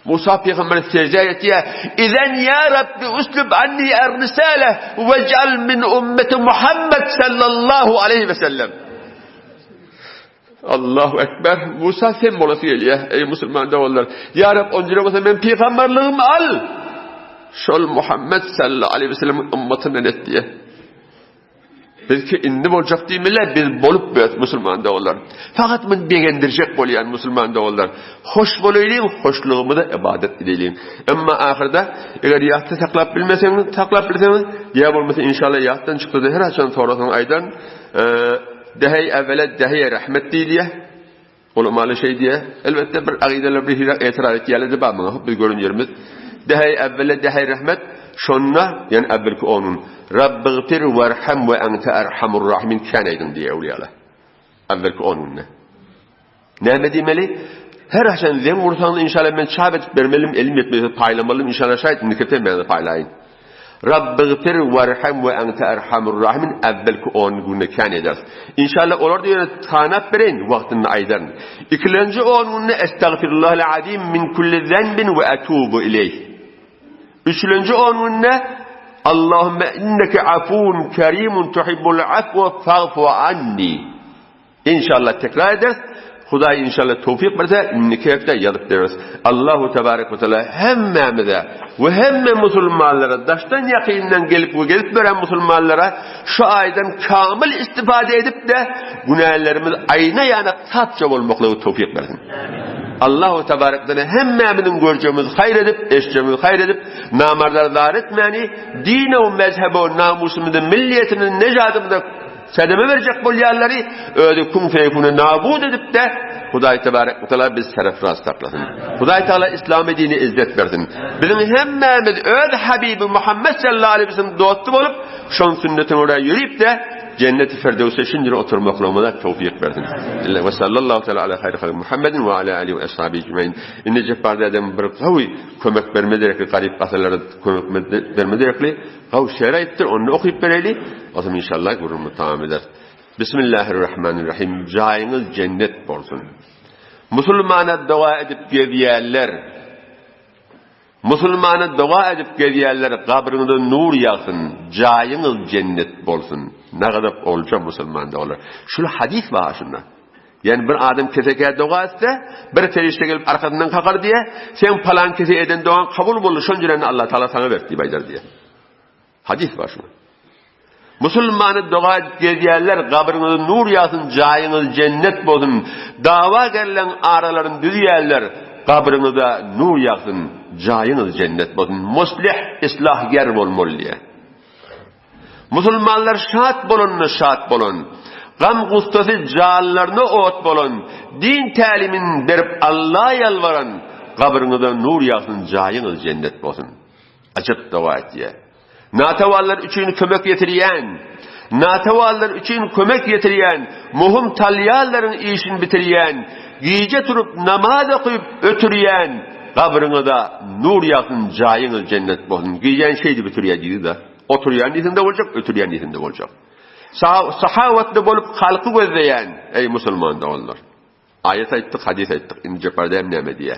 Musa peygamber secde etti. İzen ya Rabbi uslub anni er-risale vec'al min ümmeti Muhammed sallallahu aleyhi ve sellem. Allahu ekber. Musa sen molası geliyor. Ey Müslüman da oğullar. Ya Rabbi onca olsa ben peygamberliğimi al. Şol Muhammed sallallahu aleyhi ve sellem ümmetine net diye. Belki indim olacak değil miler? Biz bolup büyüt Müslüman da oğullar. Fakat ben beğendirecek bolayan Müslüman da oğullar. Hoş bolaylayım, hoşluğumu da ibadet edelim. Ama ahirde eğer yahtı taklap bilmeseniz, ya olmasa inşallah yahttan çıktı. Her açan sonrasının aydan dehay evvela dehay rahmet diye. Olmalı şey diye. Elbette bir akideler bir itiraz et. Yerlerde bağımına biz görün yerimiz. Dehay evvela dehay rahmet. Şonna yani evvelki onun. Rabbigfir verham ve ente erhamur rahimin kâneydin diye evliyalar. Evvelki onun ne? Ne demeli? Her akşam zem vursanız inşallah ben çabet vermelim, elim yetmeyse paylamalım inşallah şayet nikete ben de paylayın. Rabbigfir verham ve ente erhamur rahimin evvelki onun gününe kâneydin. İnşallah olur diye tanap verin vaktinde aydan. İkinci onun ne? Estağfirullahal azim min kulli zenbin ve etubu ileyh. Üçüncü onun ne? Allahümme inneke afun kerimun tuhibbul afwa fa'fu anni. İnşallah tekrar ederiz. Huday inşallah tevfik verse nikahta yazıp deriz. Allahu tebarek ve teala hemmemize ve hemme Müslümanlara daştan yakından gelip veren Müslümanlara şu aydan kamil istifade edip de günahlarımız ayna yana tatça olmakla tevfik versin. Allahu tebarekten hemmemizin göreceğimiz hayır edip, eşeceğimiz hayır edip, namardar zar etmeyeni, dine ve mezhebe ve namusumuzun, milliyetinin, necadımızda sedeme verecek bolyanları, öyle kum feyfunu nabud edip de, Huday tebarek ve teala biz serefraz taklasın. Huday teala İslam dini izzet versin. Bizim hemmemiz öyle Habibi Muhammed sallallahu aleyhi ve sellem dostu olup, şun sünnetin oraya yürüyüp de, Cennet-i Firdevs'e şimdi oturmakla da tevfik versin. Ve sallallahu teala ala hayri halk Muhammedin ve ala alihi ve ashabi ecmaîn. İnne cebbarda adam bir kavi kömek vermederek garip kasalara kömek vermederek kav şerayettir onu okuyup vereli. O zaman inşallah gurumu tamam eder. Bismillahirrahmanirrahim. Cayınız cennet olsun. Müslümana dua edip geziyenler Müslümana dua edip geziyenler kabrında nur yağsın, cayınız cennet bolsun. Ne kadar olacak Müslümanda olur. Şöyle hadis var şunda. Yani bir adam keseke dua etse, bir ferişte gelip arkadan kalkar diye, sen falan kese eden duan kabul bulur, şuncularını Allah Teala sana verdi baylar diye. Hadis var şunda. Müslümanı dua edip geziyenler kabrında nur yağsın, cayınız cennet bolsun. Dava gelen araların düzüyenler, kabrınıza nur yağsın, cayınız cennet bolsun. Muslih, islahger olmalı diye. Müslümanlar şahat bolun. Gam gustası cağallarını ot bolun. Din talimin berip Allah'a yalvaran, kabrınıza nur yağsın, cayınız cennet bolsun. Açık dua et diye. Natavallar için kömek getiriyen, muhim talyaların işini bitiriyen, gece turup namaz okuyup ötürüyen, kabrınıza nur yağsın, cayınız cennet bolsun. Giyeceğin şeydi bitiriyor dedi de. Oturuyan niyetinde olacak, ötürüyen niyetinde olacak. Sahavatlı bolup halkı gözleyen, ey Müslüman da onlar. Ayet ayettik, hadis ayettik, ince perde emneme diye.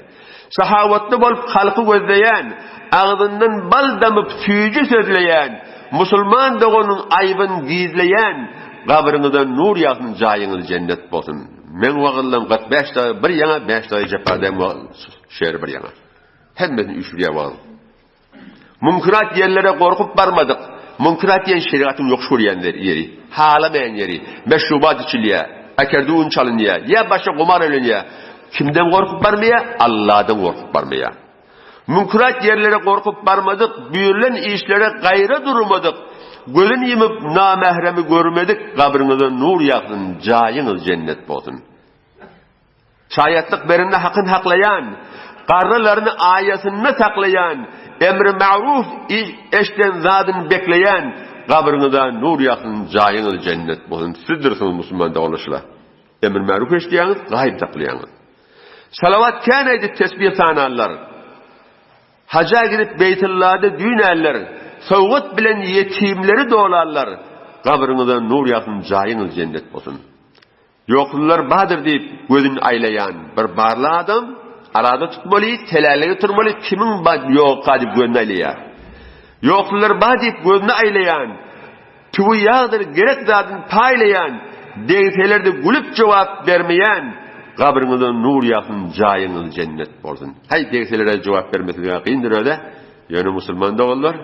Sahavatlı bolup halkı gözleyen, ağzından bal damıp tüyücü sözleyen, Müslüman da onun ayıbını gizleyen, kabrınıza nur yağsın, cayınız cennet bolsun. Men vağıllam kat 5 dağı bir yana, 5 dağı cepherde şehir bir yana. Hemmesini üçlüye vağılım. Mümkünat yerlere korkup varmadık. Mümkünat yen şeriatın yok şuriyen yeri. Halamayan yeri. Meşrubat içiliye. Ekerduğun çalınıya. Ya başa kumar ölünüye. Kimden korkup barmaya? Allah'dan korkup barmaya. Münkurat yerlere korkup barmadık, büyürlen işlere gayra durmadık. Gölün yimip namahremi görmedik, kabrınıza nur yakın, cayınız cennet bolsun. Şayatlık berinde hakkın haklayan, qarralarını ayasını saklayan, emri ma'ruf eşten zadın bekleyen, kabrınıza nur yakın, cayınız cennet bolsun. Sizdirsiniz Müslümanda oluşla. Emri ma'ruf eşleyiniz, gayb saklayanız. Salavat kâneydi tesbih sanarlar. Haca girip Beytullah'da düğün erler. Soğut bilen yetimleri doğlarlar. Kabrınıza nur yakın, cayınız cennet bolsun. Yoklular badır deyip gözün aylayan bir barlı adam arada tutmalı, telerleri turmalı, kimin yok deyip gözünü aylayan. Yoklular badır deyip gözünü aylayan, tüvü yağdır gerek zadın paylayan, deytelerde gülüp cevap vermeyen, kabrınıza nur yakın, cayınız cennet bolsun. Hay deytelere cevap vermesi kıyındır öyle. Yani Müslüman da olur.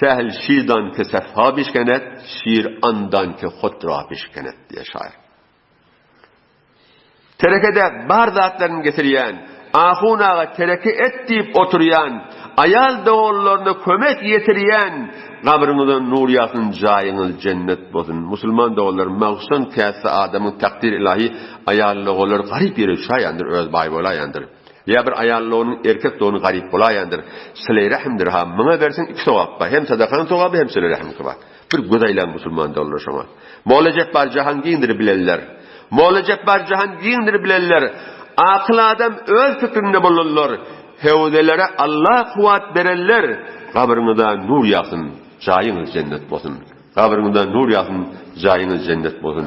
Sehil şirdan ke sefha bişkenet, şir andan ke hutra bişkenet diye şair. Terekede bar zatlarını getiriyen, ahunağa tereke et deyip oturuyan, ayal doğullarına kömek yetiriyen, kabrınıza nur yakın, cayınız cennet bolsun. Müslüman doğullar mağsun kâsi adamın takdir ilahi ayallığı garip yeri şayandır, öz bay bolayandır. Ya bir ayallığının erkek doğunu garip bolayandır. Sıla-i rahimdir ha. Mına versin iki sovabba. Hem sadakanın sovabı hem sıla-i rahim kıva. Bir güdayla Müslüman doğullar şuna. Moğla bar cahan giyindir bilenler. Moğla bar cahan giyindir bilenler. Akıl adam öz fikrinde bulurlar. Hevdelere Allah kuvvet verenler. Kabrınıza nur yakın, cayınız cennet bolsun. Kabrınıza nur yakın, cayınız cennet bolsun.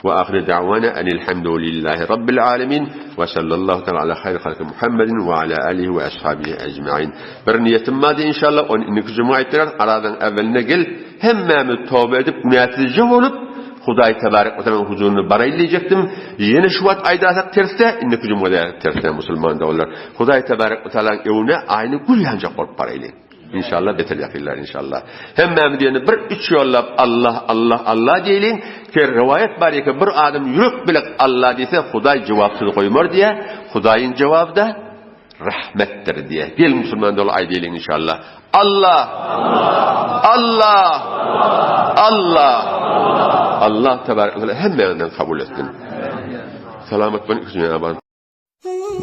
Ve ahire da'vana enilhamdülillahi rabbil alemin ve sallallahu teala ala hayri halki Muhammedin ve ala alihi ve ashabihi ecma'in. Bir niyetim vardı inşallah 12. cuma ettiler. Aradan evveline gel. Hemmemiz tövbe edip niyetlice olup Huday tebarek ve teala huzurunu baraylayacaktim. Yeni Şubat ayda atak terste, 12. cumada terste Müslüman da olur. Huday tebarek ve teala'nın evine aynı gül yancak olup baraylayın. İnşallah beter yakırlar inşallah. Hemmemiz diyene bir üç yollap Allah Allah Allah diyelim ki rivayet var ya ki bir adam yürük bilek Allah diyse Huday cevapsız koymur diye. Hudayın cevabı da rahmettir diye. Gel Müslüman da olur ay diyelim inşallah. Allah Allah Allah Allah tebarek ve teala hemmemizden kabul etsin. Selamet ben ikisine aban.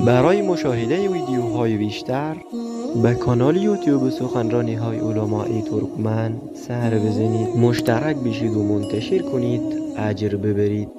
برای مشاهده ویدیوهای بیشتر به کانال یوتیوب سخنرانی های علماء ترکمن سر بزنید، مشترک بشید و منتشر کنید، اجر ببرید.